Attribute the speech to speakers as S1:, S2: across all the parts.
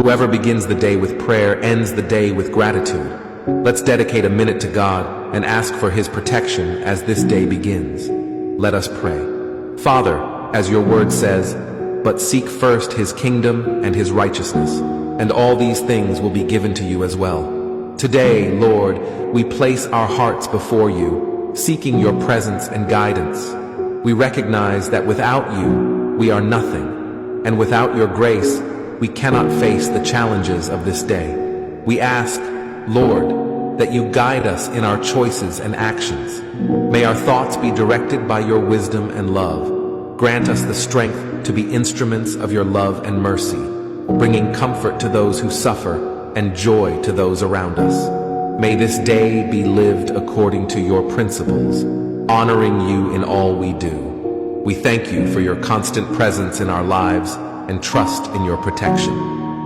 S1: Whoever begins the day with prayer ends the day with gratitude. Let's dedicate a minute to God and ask for His protection as this day begins. Let us pray. Father, as your word says, but seek first His kingdom and His righteousness, and all these things will be given to you as well. Today, Lord, we place our hearts before you, seeking your presence and guidance. We recognize that without you, we are nothing, and without your grace, we cannot face the challenges of this day. We ask, Lord, that you guide us in our choices and actions. May our thoughts be directed by your wisdom and love. Grant us the strength to be instruments of your love and mercy, bringing comfort to those who suffer and joy to those around us. May this day be lived according to your principles, honoring you in all we do. We thank you for your constant presence in our lives and trust in your protection.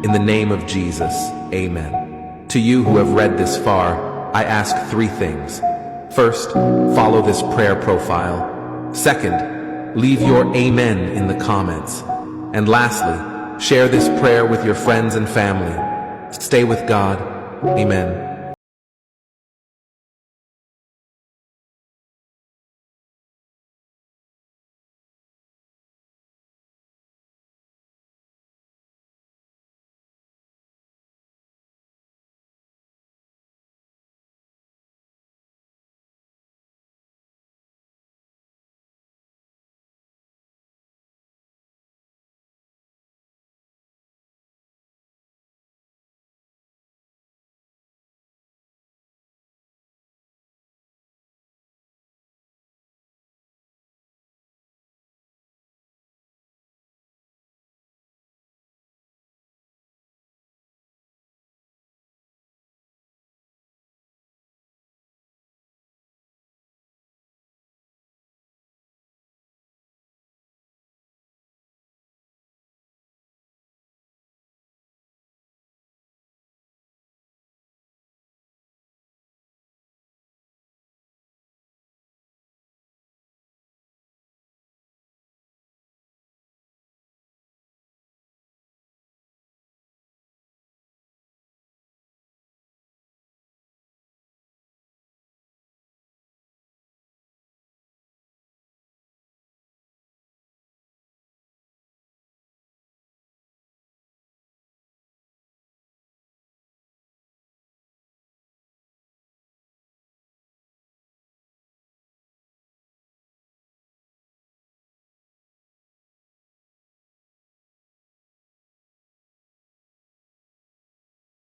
S1: In the name of Jesus, amen. To you who have read this far, I ask three things. First, follow this prayer profile. Second, leave your amen in the comments. And lastly, share this prayer with your friends and family. Stay with God. Amen.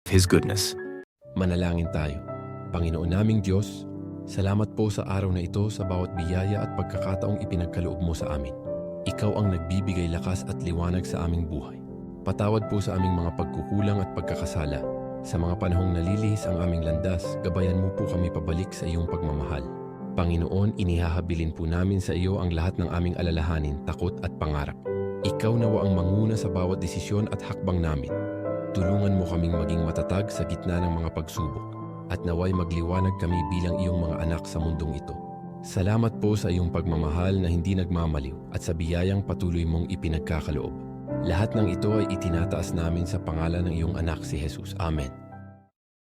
S2: His goodness. Manalangin tayo. Panginoon naming Diyos, salamat po sa araw na ito sa bawat biyaya at pagkakataong ipinagkaloob mo sa amin. Ikaw ang nagbibigay lakas at liwanag sa aming buhay. Patawad po sa aming mga pagkukulang at pagkakasala. Sa mga panahong nalilihis ang aming landas, gabayan mo po kami pabalik sa iyong pagmamahal. Panginoon, inihahabilin po namin sa iyo ang lahat ng aming alalahanin, takot at pangarap. Ikaw nawa ang manguna sa bawat desisyon at hakbang namin. Tulungan mo kaming maging matatag sa gitna ng mga pagsubok at naway magliwanag kami bilang iyong mga anak sa mundong ito. Salamat po sa iyong pagmamahal na hindi nagmamaliw at sa biyayang patuloy mong ipinagkakaloob. Lahat ng ito ay itinataas namin sa pangalan ng iyong anak si Jesus. Amen.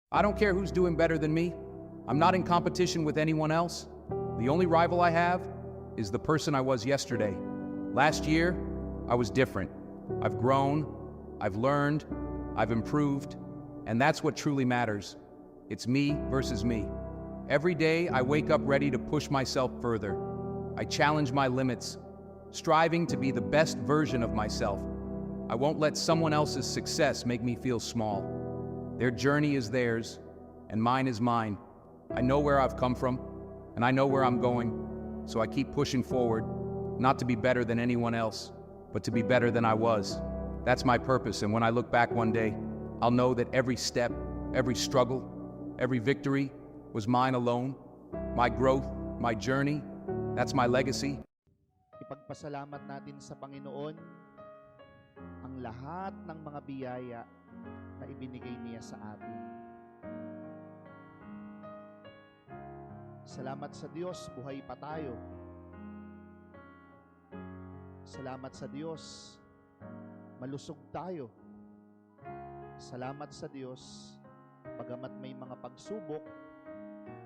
S3: I don't care who's doing better than me. I'm not in competition with anyone else. The only rival I have is the person I was yesterday. Last year, I was different. I've grown, I've learned, I've improved, and that's what truly matters. It's me versus me. Every day, I wake up ready to push myself further. I challenge my limits, striving to be the best version of myself. I won't let someone else's success make me feel small. Their journey is theirs, and mine is mine. I know where I've come from, and I know where I'm going, so I keep pushing forward, not to be better than anyone else, but to be better than I was. That's my purpose, and when I look back one day, I'll know that every step, every struggle, every victory was mine alone. My growth, my journey, that's my legacy.
S4: Ipagpasalamat natin sa Panginoon ang lahat ng mga biyaya na ibinigay niya sa atin. Salamat sa Diyos, buhay pa tayo. Salamat sa Diyos, malusog tayo. Salamat sa Diyos, bagamat may mga pagsubok,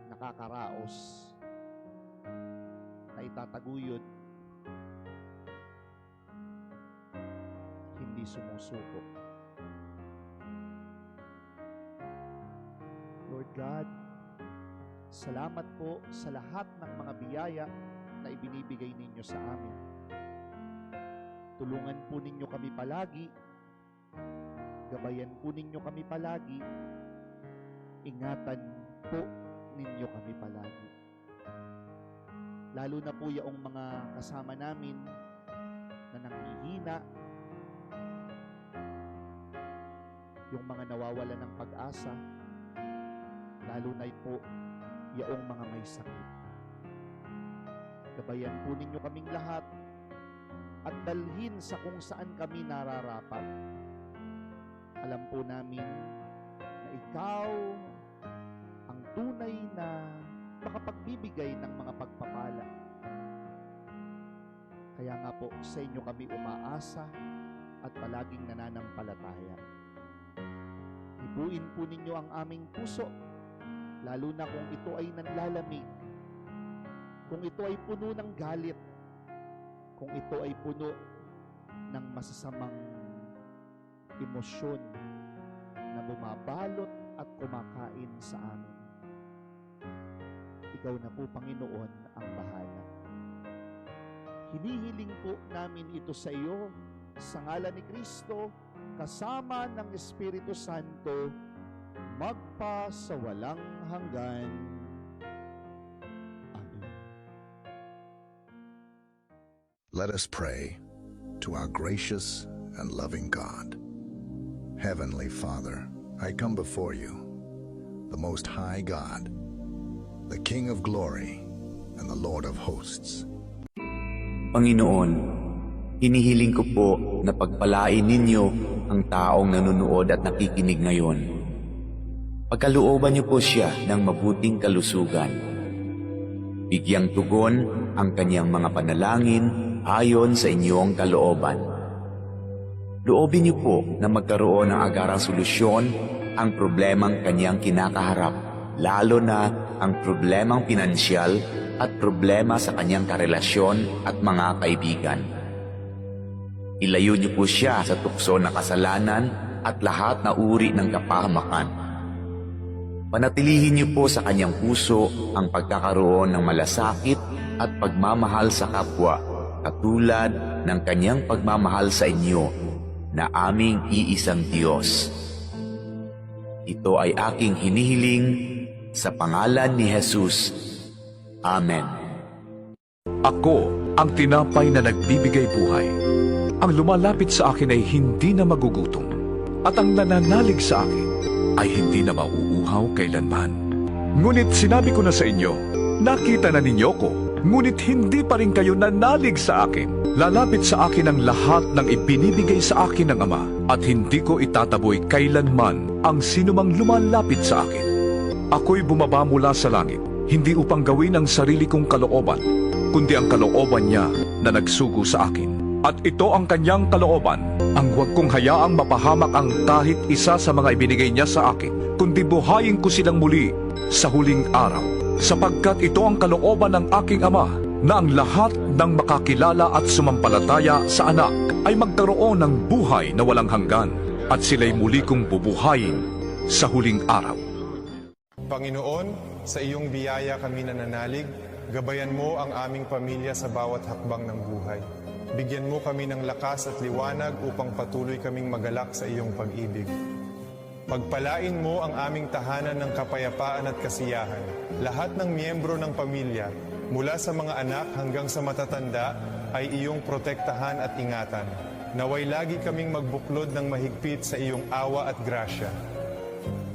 S4: nakakaraos, na itataguyod, hindi sumusuko. Lord God, salamat po sa lahat ng mga biyaya na ibinibigay ninyo sa amin. Tulungan po ninyo kami palagi, gabayan po ninyo kami palagi, ingatan po ninyo kami palagi. Lalo na po yung mga kasama namin na nanghihina, yung mga nawawalan ng pag-asa, lalo na po yung mga may sakit. Gabayan po ninyo kaming lahat at dalhin sa kung saan kami nararapat. Alam po namin na ikaw ang tunay na makapagbibigay ng mga pagpapala. Kaya nga po sa inyo kami umaasa at palaging nananampalataya. Ibuin po ninyo ang aming puso, lalo na kung ito ay nanlalamig, kung ito ay puno ng galit, kung ito ay puno ng masasamang emosyon na bumabalot at kumakain sa amin. Ikaw na po, Panginoon, ang bahala. Hinihiling po namin ito sa iyo sa ngalan ni Kristo, kasama ng Espiritu Santo, magpa sa walang hanggan. Amen.
S5: Let us pray to our gracious and loving God. Heavenly Father, I come before you, the Most High God, the King of glory and the Lord of hosts.
S6: Panginoon, hinihiling ko po na pagpalain ninyo ang taong nanonood at nakikinig ngayon. Pagkalooban niyo po siya ng mabuting kalusugan. Bigyang tugon ang kanyang mga panalangin ayon sa inyong kalooban. Loobin niyo po na magkaroon ng agarang solusyon ang problemang kanyang kinakaharap, lalo na ang problemang pinansyal at problema sa kanyang karelasyon at mga kaibigan. Ilayo niyo po siya sa tukso ng kasalanan at lahat na uri ng kapahamakan. Panatilihin niyo po sa kanyang puso ang pagkakaroon ng malasakit at pagmamahal sa kapwa, katulad ng kanyang pagmamahal sa inyo na aming iisang Diyos. Ito ay aking hinihiling sa pangalan ni Jesus. Amen.
S7: Ako ang tinapay na nagbibigay buhay. Ang lumalapit sa akin ay hindi na magugutom, at ang nananalig sa akin ay hindi na mauuhaw kailanman. Ngunit sinabi ko na sa inyo, nakita na ninyo ko, ngunit hindi pa rin kayo nanalig sa akin. Lalapit sa akin ang lahat ng ibinibigay sa akin ng Ama, at hindi ko itataboy kailanman ang sinumang lumalapit sa akin. Ako'y bumaba mula sa langit, hindi upang gawin ang sarili kong kalooban, kundi ang kalooban niya na nagsugo sa akin. At ito ang kanyang kalooban, ang huwag kong hayaang mapahamak ang kahit isa sa mga ibinigay niya sa akin, kundi buhayin ko silang muli sa huling araw. Sapagkat ito ang kalooban ng aking Ama, na ang lahat ng makakilala at sumampalataya sa Anak ay magkaroon ng buhay na walang hanggan, at sila'y muli kong bubuhayin sa huling araw.
S8: Panginoon, sa iyong biyaya kami nananalig, gabayan mo ang aming pamilya sa bawat hakbang ng buhay. Bigyan mo kami ng lakas at liwanag upang patuloy kaming magalak sa iyong pag-ibig. Pagpalain mo ang aming tahanan ng kapayapaan at kasiyahan. Lahat ng miyembro ng pamilya, mula sa mga anak hanggang sa matatanda, ay iyong protektahan at ingatan. Naway lagi kaming magbuklod ng mahigpit sa iyong awa at grasya.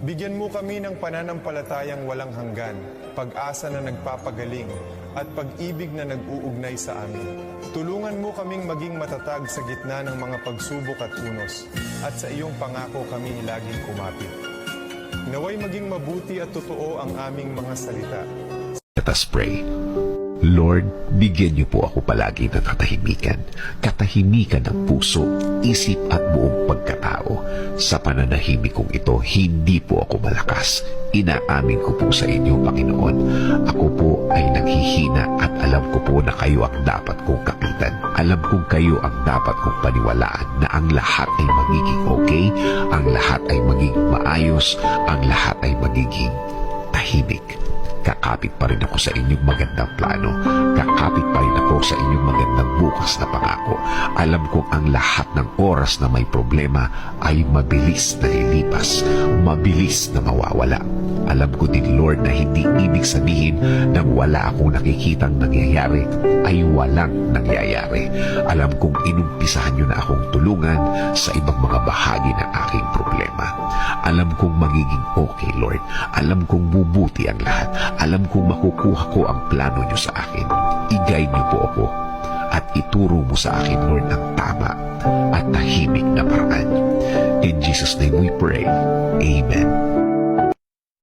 S8: Bigyan mo kami ng pananampalatayang walang hanggan, pag-asa na nagpapagaling, at pag-ibig na nag-uugnay sa amin. Tulungan mo kaming maging matatag sa gitna ng mga pagsubok at unos, at sa iyong pangako kami laging kumapit. Naway maging mabuti at totoo ang aming mga salita.
S9: Let us pray. Lord, bigyan niyo po ako palagi ng katahimikan. Katahimikan ng puso, isip at buong pagkatao. Sa pananahimik kong ito, hindi po ako malakas. Inaamin ko po sa inyo, Panginoon. Ako po ay naghihina at alam ko po na kayo ang dapat kong kapitan. Alam kong kayo ang dapat kong paniwalaan na ang lahat ay magiging okay, ang lahat ay magiging maayos, ang lahat ay magiging tahimik. Kakapit pa rin ako sa inyong magandang plano. Kakapit pa rin ako sa inyong magandang bukas na pangako. Alam kong ang lahat ng oras na may problema ay mabilis na lilipas, mabilis na mawawala. Alam ko din, Lord, na hindi ibig sabihin na wala akong nakikitang nangyayari ay walang nangyayari. Alam kong inumpisahan niyo na akong tulungan sa ibang mga bahagi ng aking problema. Alam kong magiging okay, Lord. Alam kong bubuti ang lahat. Alam kong makukuha ko ang plano niyo sa akin. I-guide niyo po ako at ituro mo sa akin, Lord, ang tama at tahimik na paraan. In Jesus' name we pray. Amen.